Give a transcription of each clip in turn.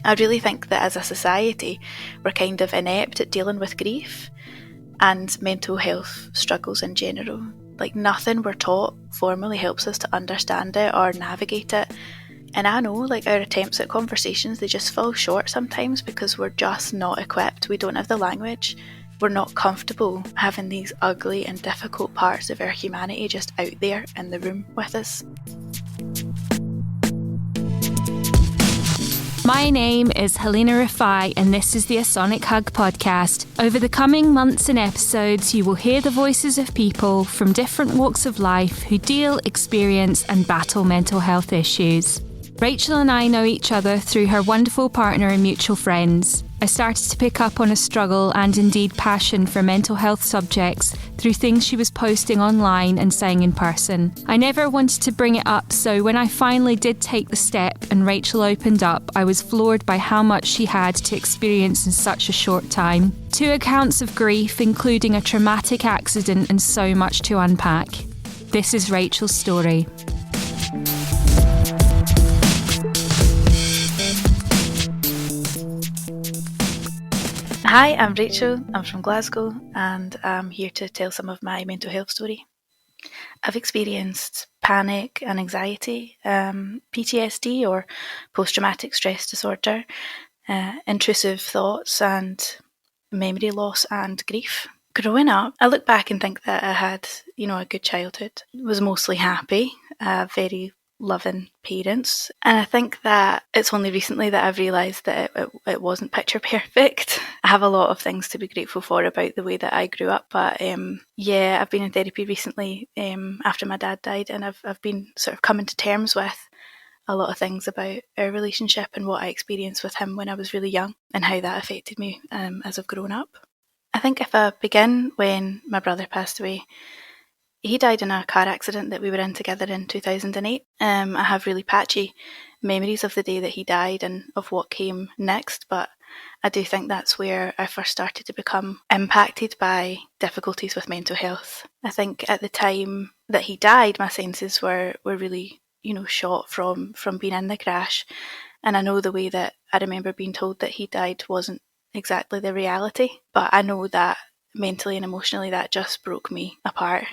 I really think that as a society, we're kind of inept at dealing with grief and mental health struggles in general. Like, nothing we're taught formally helps us to understand it or navigate it. And I know, like, our attempts at conversations, they just fall short sometimes because we're just not equipped. We don't have the language. We're not comfortable having these ugly and difficult parts of our humanity just out there in the room with us. My name is Halina and this is the A Sonic Hug podcast. Over the coming months and episodes, you will hear the voices of people from different walks of life who deal, experience and battle mental health issues. Rachael and I know each other through her wonderful partner and mutual friends. I started to pick up on a struggle and indeed passion for mental health subjects through things she was posting online and saying in person. I never wanted to bring it up, so when I finally did take the step and Rachael opened up, I was floored by how much she had to experience in such a short time. 2 accounts of grief, including a traumatic accident and so much to unpack. This is Rachael's story. Hi, I'm Rachael, I'm from Glasgow, and I'm here to tell some of my mental health story. I've experienced panic and anxiety, PTSD or post-traumatic stress disorder, intrusive thoughts and memory loss and grief. Growing up, I look back and think that I had, a good childhood. Was mostly happy, very loving parents, and I think that it's only recently that I've realised that it wasn't picture perfect. I have a lot of things to be grateful for about the way that I grew up, but I've been in therapy recently after my dad died, and I've been sort of coming to terms with a lot of things about our relationship and what I experienced with him when I was really young and how that affected me as I've grown up. I think if I begin when my brother passed away, he died in a car accident that we were in together in 2008. I have really patchy memories of the day that he died and of what came next, but I do think that's where I first started to become impacted by difficulties with mental health. I think at the time that he died, my senses were really, shot from being in the crash. And I know the way that I remember being told that he died wasn't exactly the reality, but I know that mentally and emotionally that just broke me apart.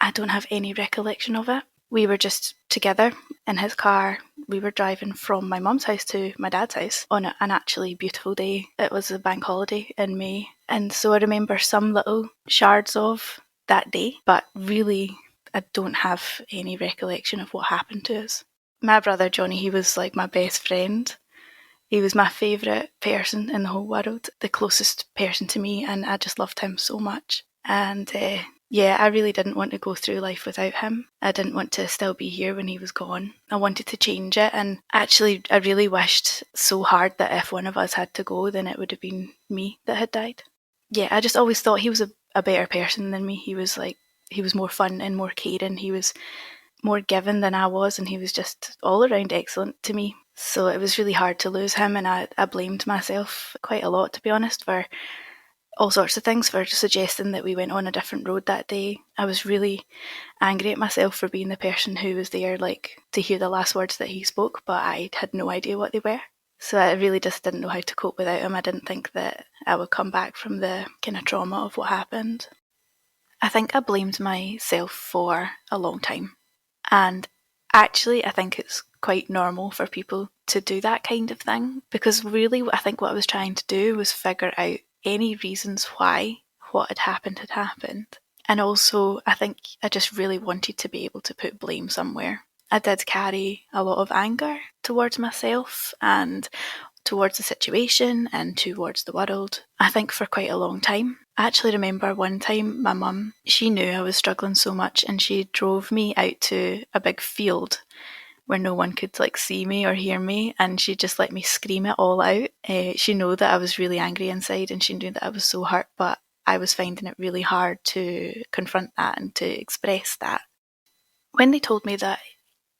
I don't have any recollection of it. We were just together in his car. We were driving from my mum's house to my dad's house on an actually beautiful day. It was a bank holiday in May. And so I remember some little shards of that day, but really I don't have any recollection of what happened to us. My brother Johnny, he was like my best friend. He was my favourite person in the whole world, the closest person to me, and I just loved him so much. And I really didn't want to go through life without him. I didn't want to still be here when he was gone. I wanted to change it, and actually I really wished so hard that if one of us had to go, then it would have been me that had died. Yeah, I just always thought he was a better person than me. He was more fun and more caring. He was more given than I was, and he was just all around excellent to me. So it was really hard to lose him, and I blamed myself quite a lot, to be honest, for all sorts of things, for suggesting that we went on a different road that day. I was really angry at myself for being the person who was there, like, to hear the last words that he spoke, but I had no idea what they were. So I really just didn't know how to cope without him. I didn't think that I would come back from the kind of trauma of what happened. I think I blamed myself for a long time. And actually, I think it's quite normal for people to do that kind of thing, because really I think what I was trying to do was figure out any reasons why what had happened. And also, I think I just really wanted to be able to put blame somewhere. I did carry a lot of anger towards myself and towards the situation and towards the world, I think, for quite a long time. I actually remember one time my mum, she knew I was struggling so much, and she drove me out to a big field where no one could see me or hear me, and she just let me scream it all out. She knew that I was really angry inside, and she knew that I was so hurt, but I was finding it really hard to confront that and to express that. When they told me that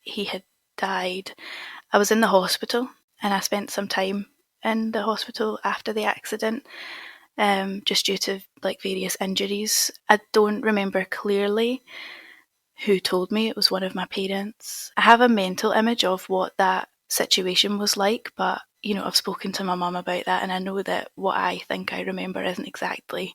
he had died, I was in the hospital, and I spent some time in the hospital after the accident, just due to various injuries. I don't remember clearly who told me. It was one of my parents. I have a mental image of what that situation was like, but I've spoken to my mum about that, and I know that what I think I remember isn't exactly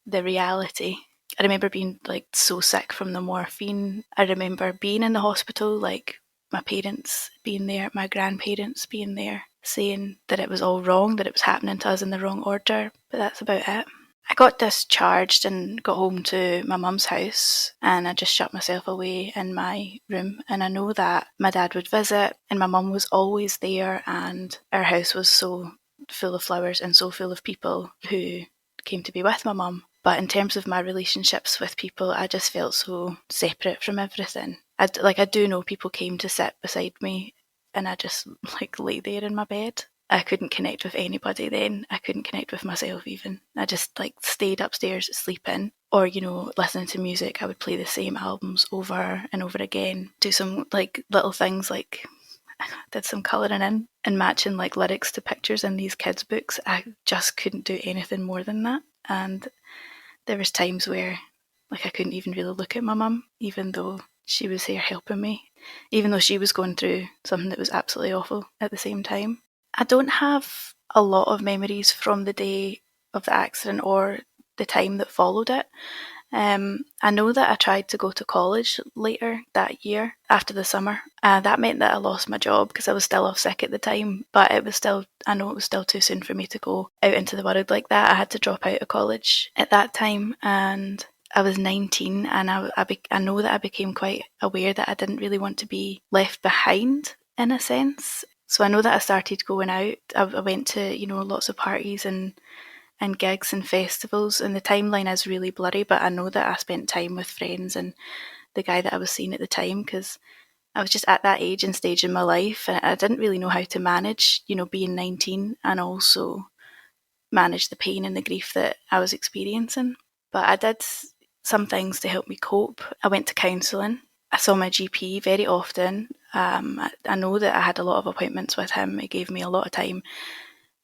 the reality. I remember being like so sick from the morphine. I remember being in the hospital, like my parents being there, my grandparents being there, saying that it was all wrong, that it was happening to us in the wrong order, but that's about it. I got discharged and got home to my mum's house, and I just shut myself away in my room. And I know that my dad would visit and my mum was always there, and our house was so full of flowers and so full of people who came to be with my mum. But in terms of my relationships with people, I just felt so separate from everything. I do know people came to sit beside me, and I just like lay there in my bed. I couldn't connect with anybody then. I couldn't connect with myself even. I just like stayed upstairs sleeping, or listening to music. I would play the same albums over and over again. Do some like little things like did some colouring in and matching like lyrics to pictures in these kids' books. I just couldn't do anything more than that. And there was times where like I couldn't even really look at my mum, even though she was there helping me, even though she was going through something that was absolutely awful at the same time. I don't have a lot of memories from the day of the accident or the time that followed it. I know that I tried to go to college later that year after the summer. That meant that I lost my job because I was still off sick at the time, but I know it was still too soon for me to go out into the world like that. I had to drop out of college at that time, and I was 19, and I know that I became quite aware that I didn't really want to be left behind in a sense. So I know that I started going out. I went to, lots of parties and gigs and festivals, and the timeline is really blurry, but I know that I spent time with friends and the guy that I was seeing at the time, because I was just at that age and stage in my life, and I didn't really know how to manage, being 19 and also manage the pain and the grief that I was experiencing. But I did some things to help me cope. I went to counselling. I saw my GP very often. I know that I had a lot of appointments with him. He gave me a lot of time,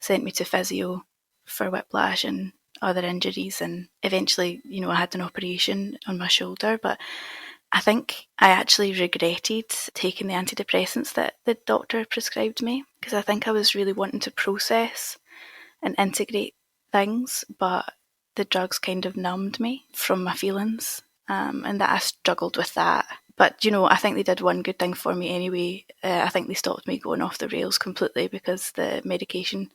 sent me to physio for whiplash and other injuries, and eventually, I had an operation on my shoulder. But I think I actually regretted taking the antidepressants that the doctor prescribed me, because I think I was really wanting to process and integrate things, but the drugs kind of numbed me from my feelings, and that I struggled with that. But I think they did one good thing for me anyway. I think they stopped me going off the rails completely, because the medication,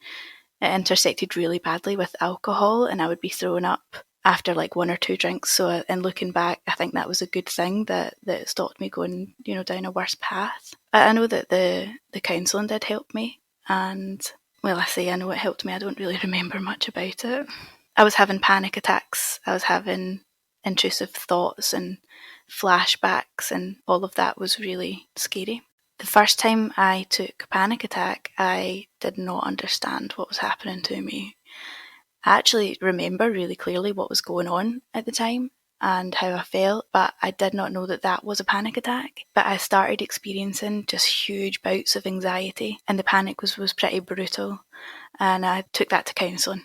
it intersected really badly with alcohol, and I would be throwing up after like one or two drinks. So in looking back, I think that was a good thing that it stopped me going, down a worse path. I know that the counselling did help me, and well, I say I know it helped me. I don't really remember much about it. I was having panic attacks. I was having intrusive thoughts and flashbacks, and all of that was really scary. The first time I took a panic attack, I did not understand what was happening to me. I actually remember really clearly what was going on at the time and how I felt, but I did not know that that was a panic attack. But I started experiencing just huge bouts of anxiety, and the panic was pretty brutal. And I took that to counselling,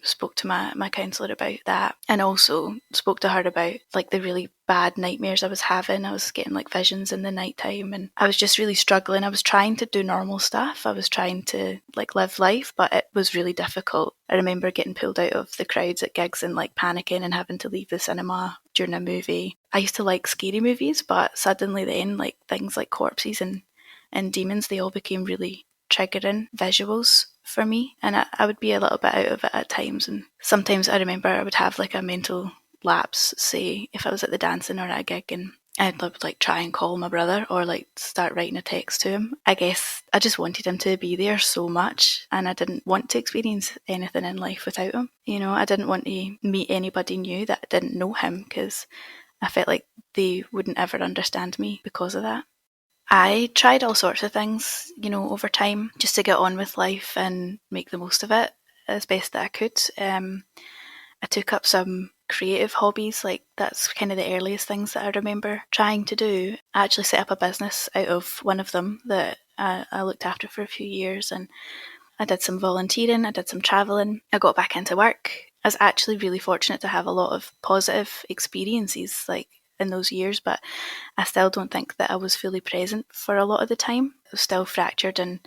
spoke to my counsellor about that, and also spoke to her about like the really bad nightmares I was having. I was getting like visions in the night time, and I was just really struggling. I was trying to do normal stuff. I was trying to like live life, but it was really difficult. I remember getting pulled out of the crowds at gigs and like panicking and having to leave the cinema during a movie. I used to like scary movies, but suddenly then like things like corpses and demons, they all became really triggering visuals for me, and I would be a little bit out of it at times. And sometimes I remember I would have like a mental lapse, say if I was at the dancing or at a gig, and I'd like try and call my brother or like start writing a text to him. I guess I just wanted him to be there so much, and I didn't want to experience anything in life without him. I didn't want to meet anybody new that didn't know him, because I felt like they wouldn't ever understand me because of that. I tried all sorts of things, over time, just to get on with life and make the most of it as best that I could. I took up some creative hobbies, like that's kind of the earliest things that I remember trying to do. I actually set up a business out of one of them that I looked after for a few years, and I did some volunteering, I did some travelling, I got back into work. I was actually really fortunate to have a lot of positive experiences, like in those years, but I still don't think that I was fully present for a lot of the time. I was still fractured and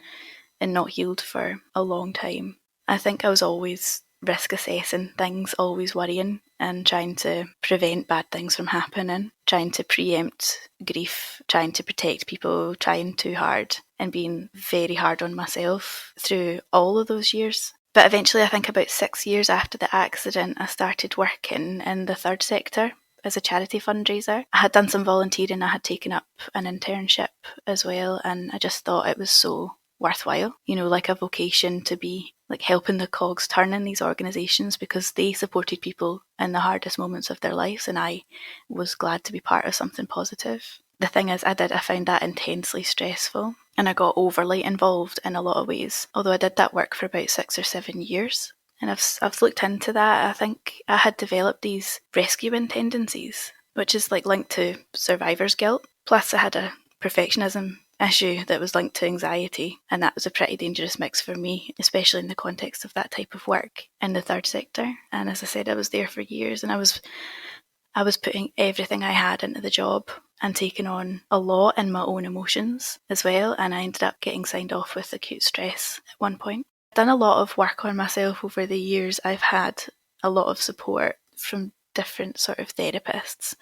not healed for a long time. I think I was always risk assessing things, always worrying and trying to prevent bad things from happening, trying to preempt grief, trying to protect people, trying too hard and being very hard on myself through all of those years. But eventually, I think about 6 years after the accident, I started working in the third sector as a charity fundraiser. I had done some volunteering, I had taken up an internship as well, and I just thought it was so worthwhile, like a vocation to be like helping the cogs turn in these organisations, because they supported people in the hardest moments of their lives, and I was glad to be part of something positive. The thing is, I found that intensely stressful, and I got overly involved in a lot of ways, although I did that work for about 6 or 7 years. And I've looked into that. I think I had developed these rescuing tendencies, which is like linked to survivor's guilt. Plus I had a perfectionism issue that was linked to anxiety, and that was a pretty dangerous mix for me, especially in the context of that type of work in the third sector. And as I said, I was there for years, and I was putting everything I had into the job and taking on a lot in my own emotions as well, and I ended up getting signed off with acute stress at one point. I've done a lot of work on myself over the years. I've had a lot of support from different sort of therapists,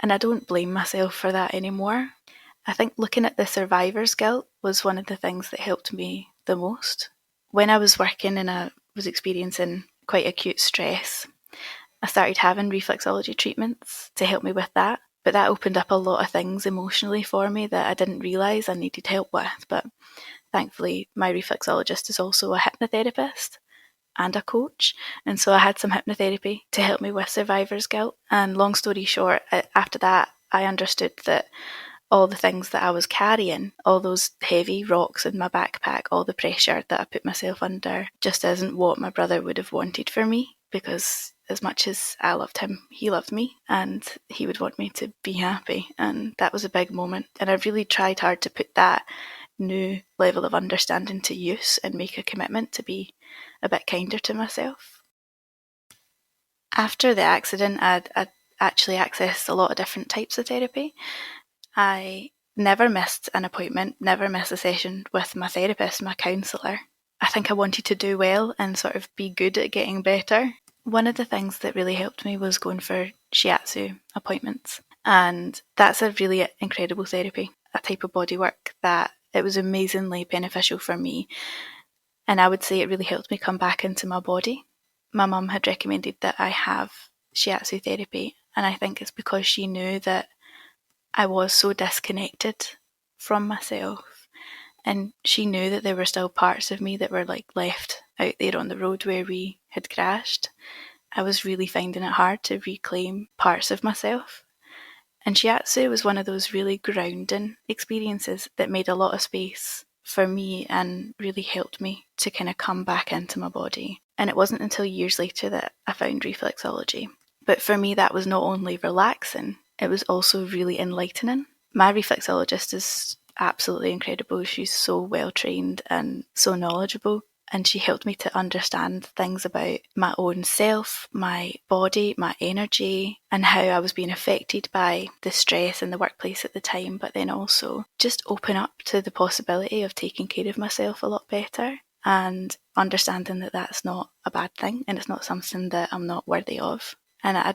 and I don't blame myself for that anymore. I think looking at the survivor's guilt was one of the things that helped me the most. When I was working and I was experiencing quite acute stress, I started having reflexology treatments to help me with that. But that opened up a lot of things emotionally for me that I didn't realise I needed help with. But thankfully, my reflexologist is also a hypnotherapist and a coach. And so I had some hypnotherapy to help me with survivor's guilt. And long story short, after that, I understood that all the things that I was carrying, all those heavy rocks in my backpack, all the pressure that I put myself under, just isn't what my brother would have wanted for me, because as much as I loved him, he loved me, and he would want me to be happy. And that was a big moment. And I really tried hard to put that new level of understanding to use and make a commitment to be a bit kinder to myself. After the accident, I'd actually accessed a lot of different types of therapy. I never missed an appointment, never missed a session with my therapist, my counsellor. I think I wanted to do well and sort of be good at getting better. One of the things that really helped me was going for shiatsu appointments. And that's a really incredible therapy, a type of bodywork that it was amazingly beneficial for me. And I would say it really helped me come back into my body. My mum had recommended that I have shiatsu therapy, and I think it's because she knew that I was so disconnected from myself, and she knew that there were still parts of me that were like left out there on the road where we had crashed. I was really finding it hard to reclaim parts of myself, and shiatsu was one of those really grounding experiences that made a lot of space for me and really helped me to kind of come back into my body. And it wasn't until years later that I found reflexology. But for me, that was not only relaxing, it was also really enlightening. My reflexologist is absolutely incredible. She's so well trained and so knowledgeable, and she helped me to understand things about my own self, my body, my energy, and how I was being affected by the stress in the workplace at the time, but then also just open up to the possibility of taking care of myself a lot better and understanding that that's not a bad thing and it's not something that I'm not worthy of. And I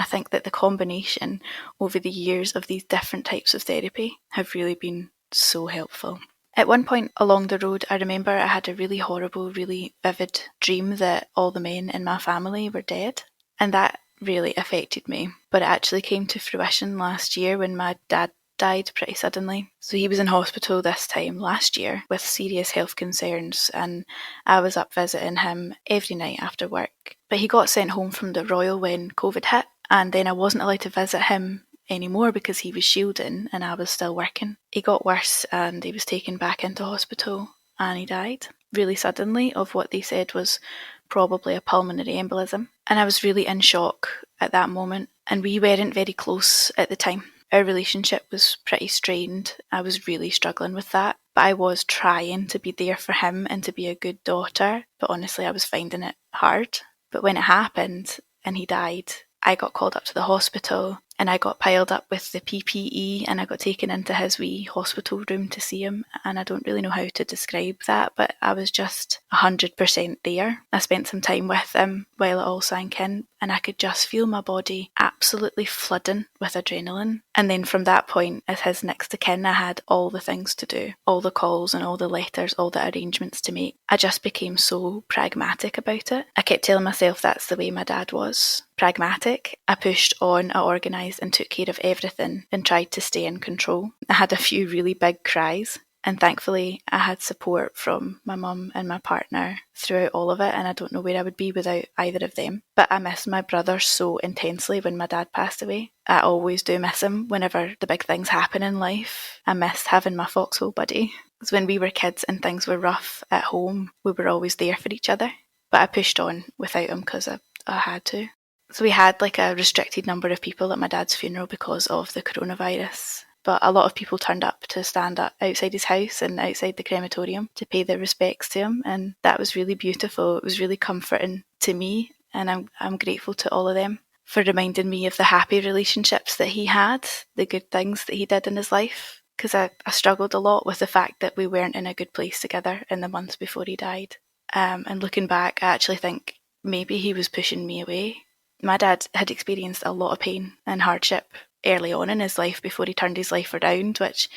think that the combination over the years of these different types of therapy have really been so helpful. At one point along the road, I remember I had a really horrible, really vivid dream that all the men in my family were dead. And that really affected me. But it actually came to fruition last year when my dad died pretty suddenly. So he was in hospital this time last year with serious health concerns, and I was up visiting him every night after work. But he got sent home from the Royal when COVID hit, and then I wasn't allowed to visit him anymore because he was shielding and I was still working. It got worse and he was taken back into hospital and he died really suddenly of what they said was probably a pulmonary embolism. And I was really in shock at that moment, and we weren't very close at the time. Our relationship was pretty strained. I was really struggling with that, but I was trying to be there for him and to be a good daughter, but honestly I was finding it hard. But when it happened and he died, I got called up to the hospital and I got piled up with the PPE and I got taken into his wee hospital room to see him. And I don't really know how to describe that, but I was just 100% there. I spent some time with him while it all sank in, and I could just feel my body absolutely flooding with adrenaline. And then from that point, as his next of kin, I had all the things to do, all the calls and all the letters, all the arrangements to make. I just became so pragmatic about it. I kept telling myself that's the way my dad was. Pragmatic. I pushed on, I organised and took care of everything and tried to stay in control. I had a few really big cries, and thankfully I had support from my mum and my partner throughout all of it, and I don't know where I would be without either of them. But I missed my brother so intensely when my dad passed away. I always do miss him whenever the big things happen in life. I missed having my foxhole buddy. Because when we were kids and things were rough at home, we were always there for each other. But I pushed on without him because I had to. So we had like a restricted number of people at my dad's funeral because of the coronavirus. But a lot of people turned up to stand up outside his house and outside the crematorium to pay their respects to him. And that was really beautiful. It was really comforting to me. And I'm grateful to all of them for reminding me of the happy relationships that he had, the good things that he did in his life. Because I struggled a lot with the fact that we weren't in a good place together in the months before he died. And looking back, I actually think maybe he was pushing me away. My dad had experienced a lot of pain and hardship early on in his life before he turned his life around, which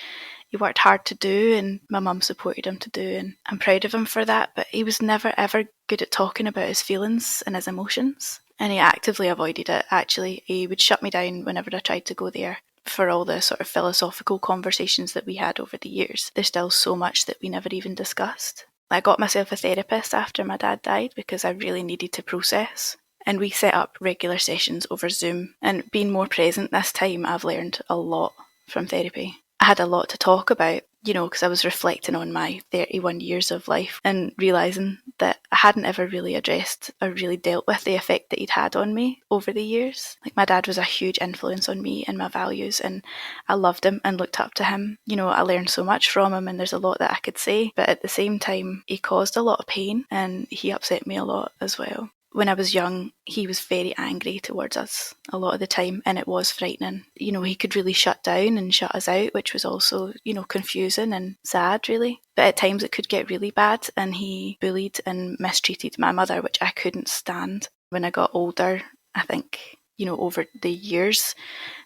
he worked hard to do and my mum supported him to do, and I'm proud of him for that. But he was never ever good at talking about his feelings and his emotions, and he actively avoided it. Actually, he would shut me down whenever I tried to go there. For all the sort of philosophical conversations that we had over the years, there's still so much that we never even discussed. I got myself a therapist after my dad died because I really needed to process. And we set up regular sessions over Zoom. And being more present this time, I've learned a lot from therapy. I had a lot to talk about, because I was reflecting on my 31 years of life and realising that I hadn't ever really addressed or really dealt with the effect that he'd had on me over the years. Like, my dad was a huge influence on me and my values, and I loved him and looked up to him. I learned so much from him, and there's a lot that I could say. But at the same time, he caused a lot of pain and he upset me a lot as well. When I was young, he was very angry towards us a lot of the time, and it was frightening. He could really shut down and shut us out, which was also, confusing and sad, really. But at times it could get really bad, and he bullied and mistreated my mother, which I couldn't stand. When I got older, I think, over the years,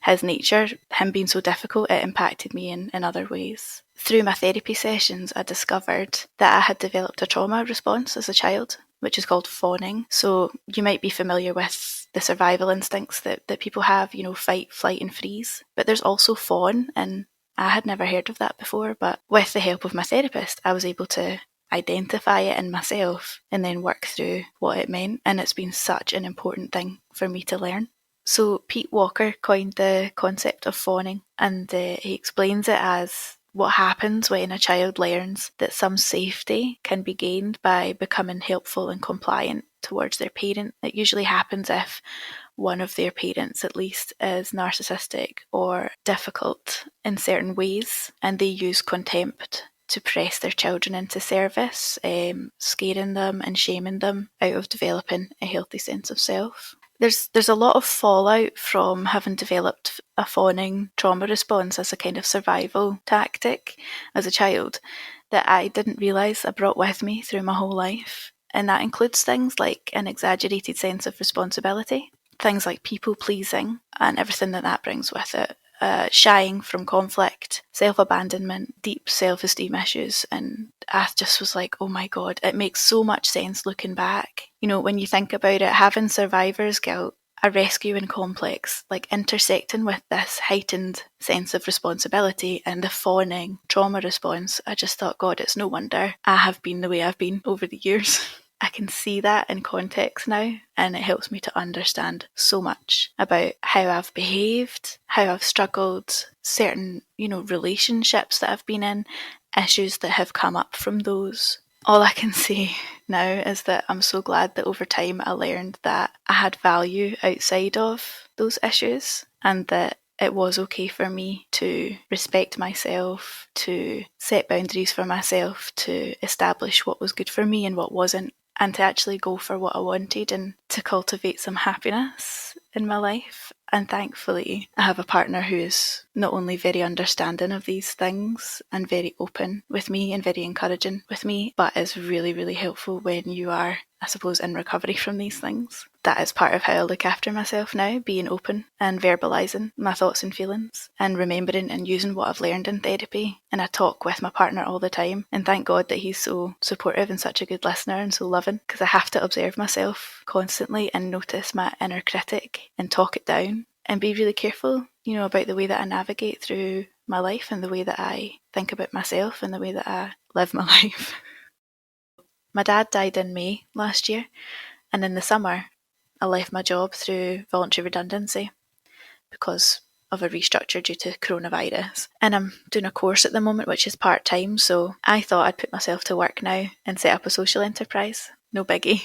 his nature, him being so difficult, it impacted me in other ways. Through my therapy sessions, I discovered that I had developed a trauma response as a child, which is called fawning. So you might be familiar with the survival instincts that people have, fight, flight and freeze. But there's also fawn, and I had never heard of that before. But with the help of my therapist, I was able to identify it in myself and then work through what it meant. And it's been such an important thing for me to learn. So Pete Walker coined the concept of fawning, and he explains it as what happens when a child learns that some safety can be gained by becoming helpful and compliant towards their parent. It usually happens if one of their parents, at least, is narcissistic or difficult in certain ways, and they use contempt to press their children into service, scaring them and shaming them out of developing a healthy sense of self. There's a lot of fallout from having developed a fawning trauma response as a kind of survival tactic as a child that I didn't realise I brought with me through my whole life. And that includes things like an exaggerated sense of responsibility, things like people pleasing and everything that brings with it, shying from conflict, self-abandonment, deep self-esteem issues. And I just was like, oh my God, it makes so much sense looking back. When you think about it, having survivor's guilt, a rescuing complex, like intersecting with this heightened sense of responsibility and the fawning trauma response, I just thought, God, it's no wonder I have been the way I've been over the years. I can see that in context now, and it helps me to understand so much about how I've behaved, how I've struggled, certain, relationships that I've been in, issues that have come up from those. All I can say now is that I'm so glad that over time I learned that I had value outside of those issues, and that it was okay for me to respect myself, to set boundaries for myself, to establish what was good for me and what wasn't, and to actually go for what I wanted and to cultivate some happiness in my life. And thankfully, I have a partner who is not only very understanding of these things and very open with me and very encouraging with me, but is really, really helpful when you are, I suppose, in recovery from these things. That is part of how I look after myself now, being open and verbalising my thoughts and feelings and remembering and using what I've learned in therapy. And I talk with my partner all the time, and thank God that he's so supportive and such a good listener and so loving, because I have to observe myself constantly and notice my inner critic and talk it down and be really careful, about the way that I navigate through my life and the way that I think about myself and the way that I live my life. My dad died in May last year, and in the summer I left my job through voluntary redundancy because of a restructure due to coronavirus. And I'm doing a course at the moment which is part-time, so I thought I'd put myself to work now and set up a social enterprise. No biggie.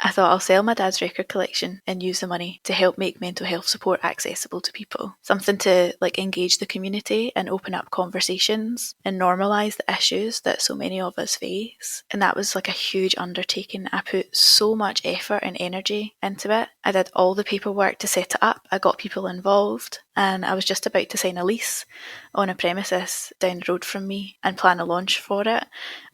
I thought I'll sell my dad's record collection and use the money to help make mental health support accessible to people. Something to engage the community and open up conversations and normalise the issues that so many of us face. And that was a huge undertaking. I put so much effort and energy into it. I did all the paperwork to set it up. I got people involved, and I was just about to sign a lease on a premises down the road from me and plan a launch for it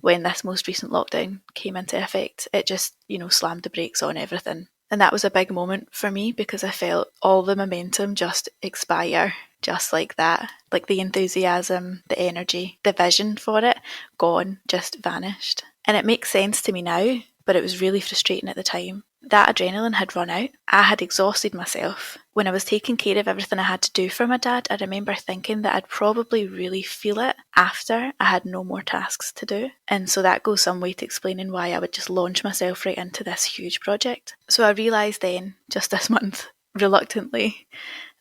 when this most recent lockdown came into effect. It just, slammed the brakes on everything. And that was a big moment for me because I felt all the momentum just expire just like that. Like the enthusiasm, the energy, the vision for it, gone, just vanished. And it makes sense to me now, but it was really frustrating at the time. That adrenaline had run out. I had exhausted myself. When I was taking care of everything I had to do for my dad, I remember thinking that I'd probably really feel it after I had no more tasks to do. And so that goes some way to explaining why I would just launch myself right into this huge project. So I realised then, just this month, reluctantly,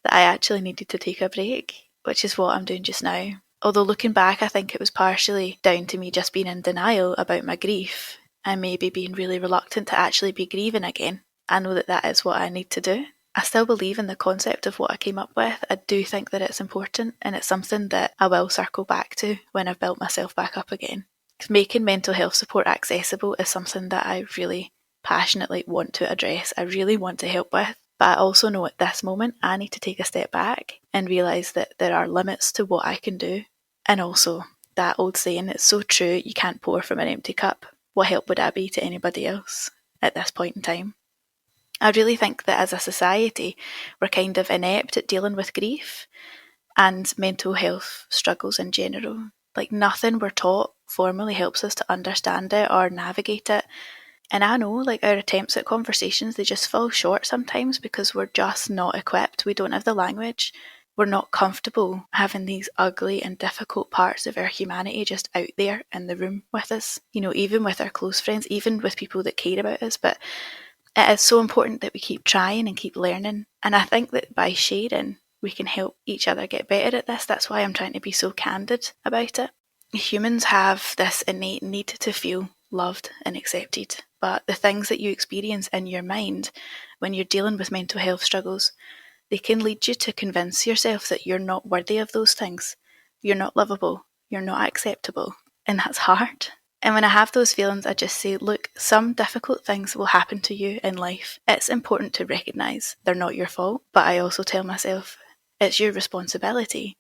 that I actually needed to take a break, which is what I'm doing just now. Although looking back, I think it was partially down to me just being in denial about my grief and maybe being really reluctant to actually be grieving again. I know that that is what I need to do. I still believe in the concept of what I came up with. I do think that it's important, and it's something that I will circle back to when I've built myself back up again. Making mental health support accessible is something that I really passionately want to address. I really want to help with. But I also know at this moment I need to take a step back and realise that there are limits to what I can do. And also, that old saying, it's so true, you can't pour from an empty cup. What help would I be to anybody else at this point in time? I really think that as a society, we're kind of inept at dealing with grief and mental health struggles in general. Nothing we're taught formally helps us to understand it or navigate it. And I know, our attempts at conversations, they just fall short sometimes because we're just not equipped. We don't have the language. We're not comfortable having these ugly and difficult parts of our humanity just out there in the room with us, even with our close friends, even with people that care about us. But it is so important that we keep trying and keep learning. And I think that by sharing, we can help each other get better at this. That's why I'm trying to be so candid about it. Humans have this innate need to feel loved and accepted. But the things that you experience in your mind when you're dealing with mental health struggles, they can lead you to convince yourself that you're not worthy of those things. You're not lovable. You're not acceptable. And that's hard. And when I have those feelings, I just say, look, some difficult things will happen to you in life. It's important to recognise they're not your fault. But I also tell myself it's your responsibility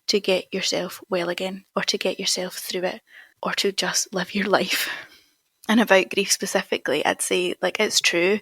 to get yourself well again, or to get yourself through it, or to just live your life. And about grief specifically, I'd say, it's true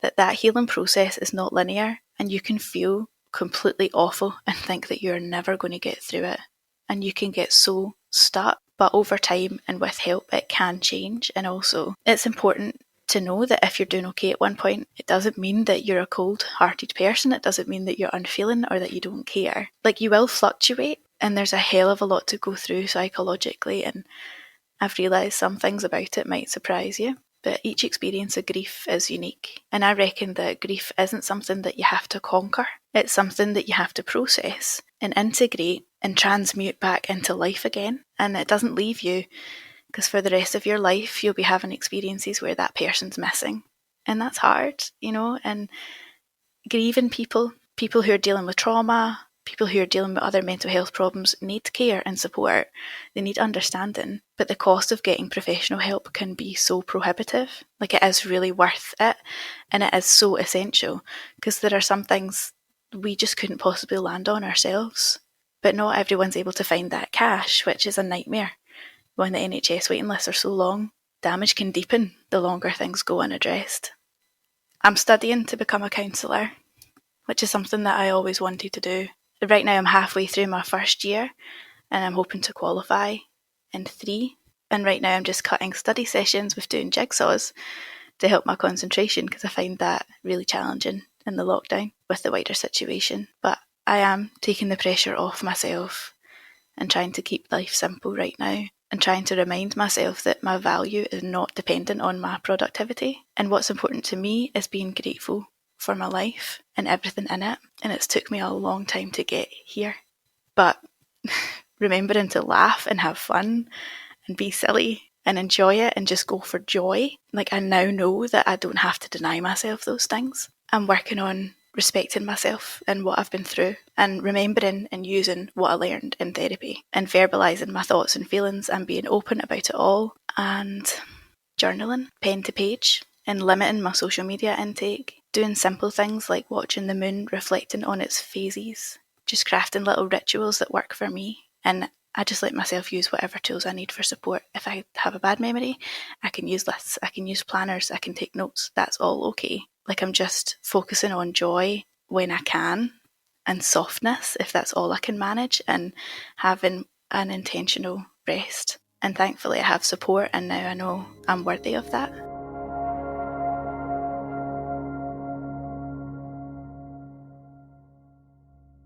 that healing process is not linear, and you can feel completely awful and think that you're never going to get through it. And you can get so stuck, but over time and with help, it can change. And also, it's important to know that if you're doing okay at one point, it doesn't mean that you're a cold-hearted person. It doesn't mean that you're unfeeling or that you don't care. You will fluctuate, and there's a hell of a lot to go through psychologically, and I've realised some things about it might surprise you. But each experience of grief is unique. And I reckon that grief isn't something that you have to conquer. It's something that you have to process and integrate and transmute back into life again. And it doesn't leave you, because for the rest of your life, you'll be having experiences where that person's missing. And that's hard, and grieving people who are dealing with trauma, People who are dealing with other mental health problems need care and support. They need understanding. But the cost of getting professional help can be so prohibitive. Like, it is really worth it, and it is so essential, because there are some things we just couldn't possibly land on ourselves. But not everyone's able to find that cash, which is a nightmare. When the NHS waiting lists are so long, damage can deepen the longer things go unaddressed. I'm studying to become a counsellor, which is something that I always wanted to do. Right now I'm halfway through my first year, and I'm hoping to qualify in 3. And right now I'm just cutting study sessions with doing jigsaws to help my concentration, because I find that really challenging in the lockdown with the wider situation. But I am taking the pressure off myself and trying to keep life simple right now, and trying to remind myself that my value is not dependent on my productivity. And what's important to me is being grateful for my life and everything in it. And it's took me a long time to get here. But remembering to laugh and have fun and be silly and enjoy it and just go for joy. Like, I now know that I don't have to deny myself those things. I'm working on respecting myself and what I've been through, and remembering and using what I learned in therapy, and verbalising my thoughts and feelings and being open about it all, and journaling, pen to page, and limiting my social media intake, doing simple things like watching the moon reflecting on its phases, just crafting little rituals that work for me. And I just let myself use whatever tools I need for support. If I have a bad memory, I can use lists, I can use planners, I can take notes. That's all okay. Like, I'm just focusing on joy when I can, and softness if that's all I can manage, and having an intentional rest. And thankfully I have support, and now I know I'm worthy of that.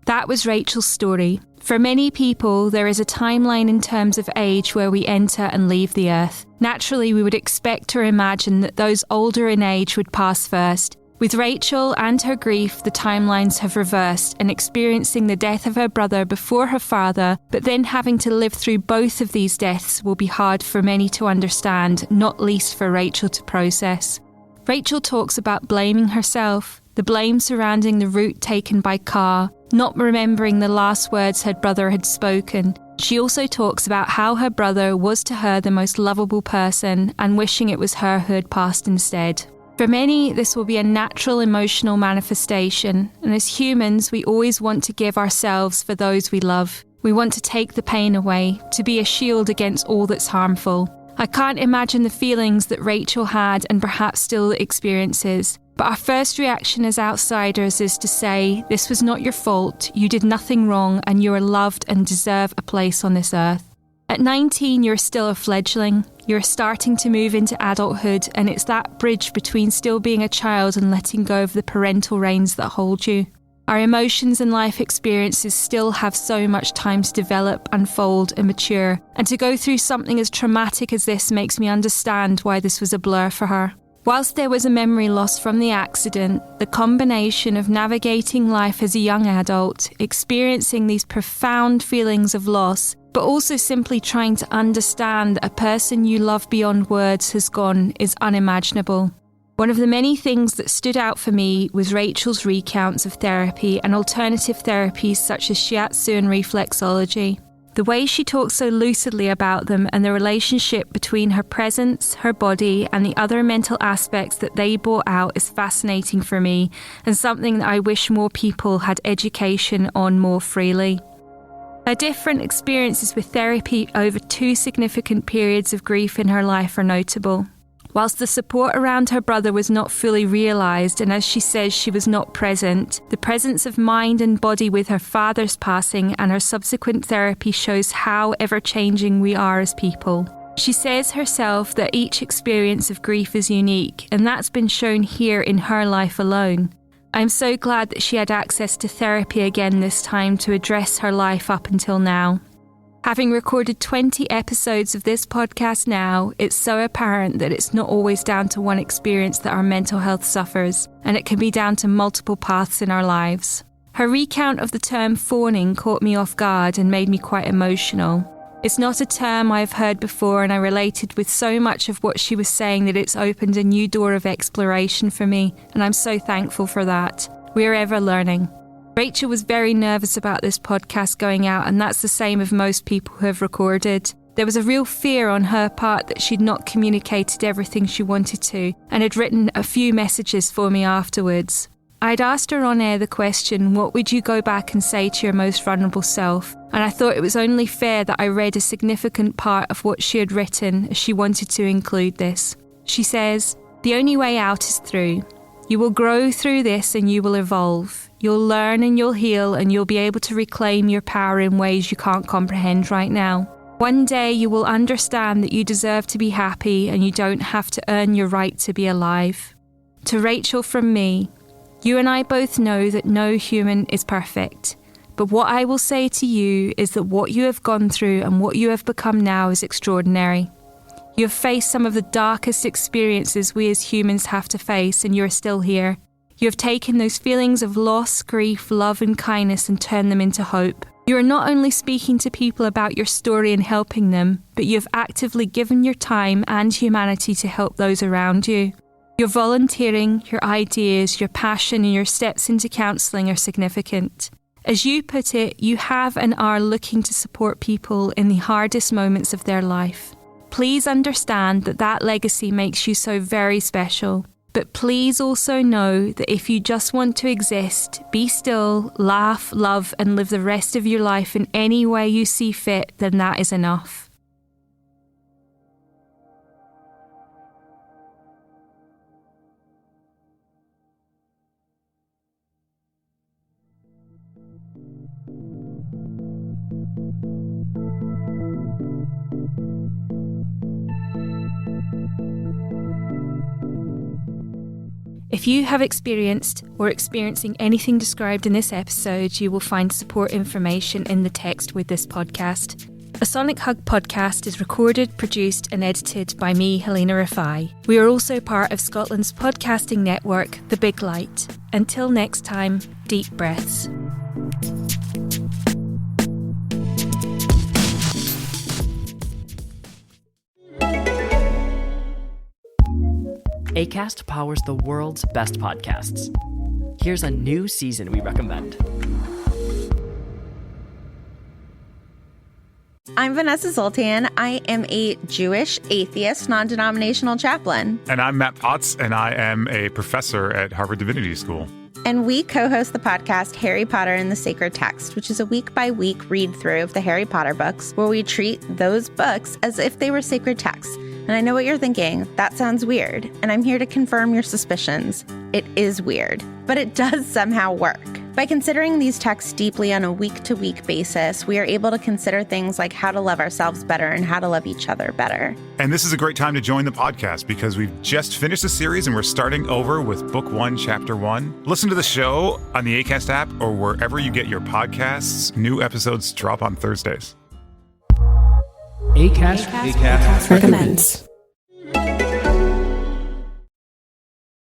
That was Rachael's story. For many people, there is a timeline in terms of age where we enter and leave the earth. Naturally, we would expect or imagine that those older in age would pass first. With Rachael and her grief, the timelines have reversed, and experiencing the death of her brother before her father, but then having to live through both of these deaths will be hard for many to understand, not least for Rachael to process. Rachael talks about blaming herself, the blame surrounding the route taken by car, not remembering the last words her brother had spoken. She also talks about how her brother was to her the most lovable person, and wishing it was her who had passed instead. For many, this will be a natural emotional manifestation, and as humans, we always want to give ourselves for those we love. We want to take the pain away, to be a shield against all that's harmful. I can't imagine the feelings that Rachael had and perhaps still experiences, but our first reaction as outsiders is to say, this was not your fault, you did nothing wrong, and you are loved and deserve a place on this earth. At 19, you're still a fledgling. You're starting to move into adulthood, and it's that bridge between still being a child and letting go of the parental reins that hold you. Our emotions and life experiences still have so much time to develop, unfold, and mature, and to go through something as traumatic as this makes me understand why this was a blur for her. Whilst there was a memory loss from the accident, the combination of navigating life as a young adult, experiencing these profound feelings of loss, but also simply trying to understand that a person you love beyond words has gone is unimaginable. One of the many things that stood out for me was Rachael's recounts of therapy and alternative therapies such as shiatsu and reflexology. The way she talks so lucidly about them, and the relationship between her presence, her body, and the other mental aspects that they brought out is fascinating for me, and something that I wish more people had education on more freely. Her different experiences with therapy over 2 significant periods of grief in her life are notable. Whilst the support around her brother was not fully realised, and as she says she was not present, the presence of mind and body with her father's passing and her subsequent therapy shows how ever-changing we are as people. She says herself that each experience of grief is unique, and that's been shown here in her life alone. I'm so glad that she had access to therapy again this time to address her life up until now. Having recorded 20 episodes of this podcast now, it's so apparent that it's not always down to one experience that our mental health suffers, and it can be down to multiple paths in our lives. Her recount of the term fawning caught me off guard and made me quite emotional. It's not a term I've heard before, and I related with so much of what she was saying that it's opened a new door of exploration for me, and I'm so thankful for that. We are ever learning. Rachael was very nervous about this podcast going out, and that's the same of most people who have recorded. There was a real fear on her part that she'd not communicated everything she wanted to, and had written a few messages for me afterwards. I'd asked her on air the question, what would you go back and say to your most vulnerable self? And I thought it was only fair that I read a significant part of what she had written, as she wanted to include this. She says, "The only way out is through. You will grow through this and you will evolve. You'll learn and you'll heal, and you'll be able to reclaim your power in ways you can't comprehend right now. One day you will understand that you deserve to be happy and you don't have to earn your right to be alive." To Rachael from me, you and I both know that no human is perfect. But what I will say to you is that what you have gone through and what you have become now is extraordinary. You have faced some of the darkest experiences we as humans have to face, and you are still here. You have taken those feelings of loss, grief, love and kindness and turned them into hope. You are not only speaking to people about your story and helping them, but you have actively given your time and humanity to help those around you. Your volunteering, your ideas, your passion and your steps into counselling are significant. As you put it, you have and are looking to support people in the hardest moments of their life. Please understand that that legacy makes you so very special. But please also know that if you just want to exist, be still, laugh, love and live the rest of your life in any way you see fit, then that is enough. If you have experienced or experiencing anything described in this episode, you will find support information in the text with this podcast. A Sonic Hug podcast is recorded, produced and edited by me, Halina Rafai. We are also part of Scotland's podcasting network, The Big Light. Until next time, deep breaths. Acast powers the world's best podcasts. Here's a new season we recommend. I'm Vanessa Zoltan. I am a Jewish atheist non-denominational chaplain. And I'm Matt Potts, and I am a professor at Harvard Divinity School. And we co-host the podcast Harry Potter and the Sacred Text, which is a week-by-week read-through of the Harry Potter books, where we treat those books as if they were sacred texts. And I know what you're thinking, that sounds weird, and I'm here to confirm your suspicions. It is weird, but it does somehow work. By considering these texts deeply on a week-to-week basis, we are able to consider things like how to love ourselves better and how to love each other better. And this is a great time to join the podcast because we've just finished the series and we're starting over with Book 1, Chapter 1. Listen to the show on the Acast app or wherever you get your podcasts. New episodes drop on Thursdays. Acast recommends.